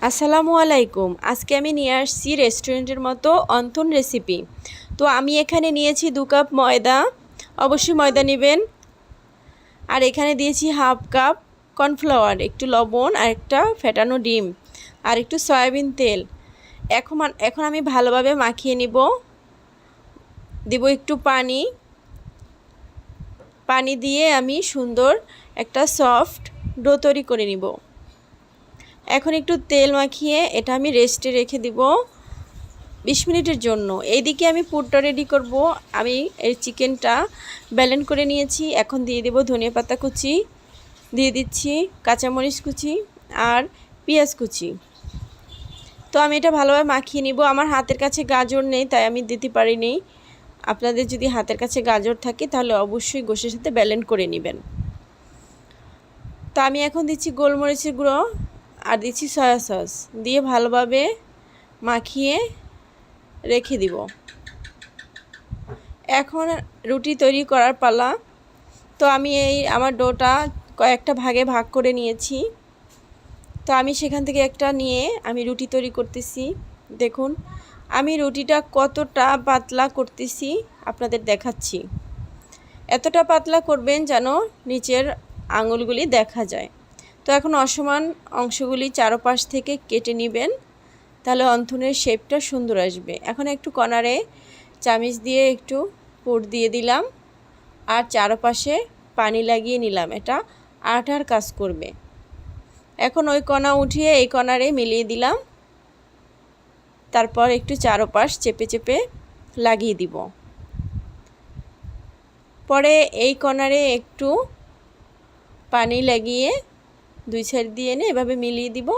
আসসালামু আলাইকুম। আজকে আমি নিয়ে আসছি রেস্টুরেন্টের মতো অনথন রেসিপি। তো আমি এখানে নিয়েছি 2 কাপ ময়দা, অবশ্যই ময়দা নেবেন। আর এখানে দিয়েছি হাফ কাপ কর্নফ্লাওয়ার, একটু লবণ আর একটা ফেটানো ডিম আর একটু সয়াবিন তেল। এখন আমি ভালোভাবে মাখিয়ে নিব। দিব একটু পানি দিয়ে আমি সুন্দর একটা সফট ডো তৈরি করে নিব। এখন একটু তেল মাখিয়ে এটা আমি রেস্টে রেখে দিব 20 মিনিটের জন্য। এইদিকে আমি পুরটা রেডি করব। আমি এই চিকেনটা ব্লেন্ড করে নিয়েছি। এখন দিয়ে দেব ধনিয়া পাতা কুচি, দিয়ে দিচ্ছি কাঁচামরিচ কুচি আর পেঁয়াজ কুচি। তো আমি এটা ভালোভাবে মাখিয়ে নিব। আমার হাতের কাছে গাজর নেই, তাই আমি দিতে পারিনি। আপনাদের যদি হাতের কাছে গাজর থাকে তাহলে অবশ্যই গোশের সাথে ব্লেন্ড করে নেবেন। তো আমি এখন দিচ্ছি গোলমরিচের গুঁড়ো আর দিচ্ছি সয়া সস, দিয়ে ভালোভাবে মাখিয়ে রেখে দিব। এখন রুটি তৈরি করার পালা। তো আমি আমার ডোটা কয়েকটা ভাগে ভাগ করে নিয়েছি। তো আমি সেখান থেকে একটা নিয়ে আমি রুটি তৈরি করতেছি। দেখুন আমি রুটিটা কতটা পাতলা করতেছি আপনাদের দেখাচ্ছি। এতটা পাতলা করবেন যেন নিচের আঙুলগুলি দেখা যায়। তো এখন অসমান অংশগুলি চারপাশ থেকে কেটে নেবেন, তাহলে অনথনের শেপটা সুন্দর আসবে। এখন একটু কর্নারে চামিচ দিয়ে একটু পুর দিয়ে দিলাম আর চারপাশে পানি লাগিয়ে নিলাম। এটা আটার কাজ করবে। এখন ওই কণা উঠিয়ে এই কর্নারে মিলিয়ে দিলাম, তারপর একটু চারপাশ চেপে চেপে লাগিয়ে দিব। পরে এই কর্নারে একটু পানি লাগিয়ে 2 সাইড দিয়ে এনে এভাবে মিলিয়ে দিব।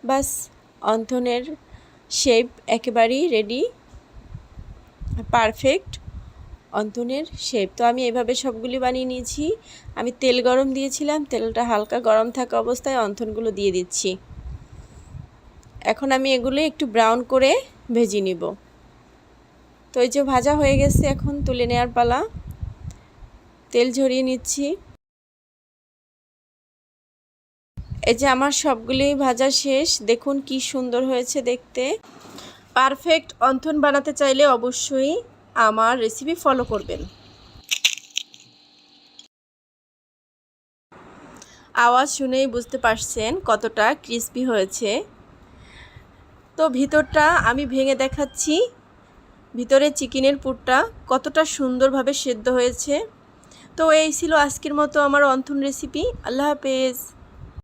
বাস, অনথনের শেপ একেবারেই রেডি, পারফেক্ট অনথনের শেপ। তো আমি এভাবে সবগুলি বানিয়ে নিয়েছি। আমি তেল গরম দিয়েছিলাম, তেলটা হালকা গরম থাকা অবস্থায় অনথনগুলো দিয়ে দিচ্ছি। এখন আমি এগুলো একটু ব্রাউন করে ভেজে নিব। তো এই যে ভাজা হয়ে গেছে, এখন তুলে নেওয়ার পালা। তেল ঝরিয়ে নিচ্ছি। এই যে আমার সবগুলি ভাজা শেষ। দেখুন কি সুন্দর হয়েছে দেখতে। পারফেক্ট অনথন বানাতে চাইলে অবশ্যই আমার রেসিপি ফলো করবেন। আওয়াজ শুনেই বুঝতে পারছেন কতটা ক্রিস্পি হয়েছে। তো ভিতরটা আমি ভেঙে দেখাচ্ছি। ভিতরে চিকেনের পুরটা কতটা সুন্দরভাবে সেদ্ধ হয়েছে। তো এই ছিল আজকের মতো আমার অনথন রেসিপি। আল্লাহ হাফেজ।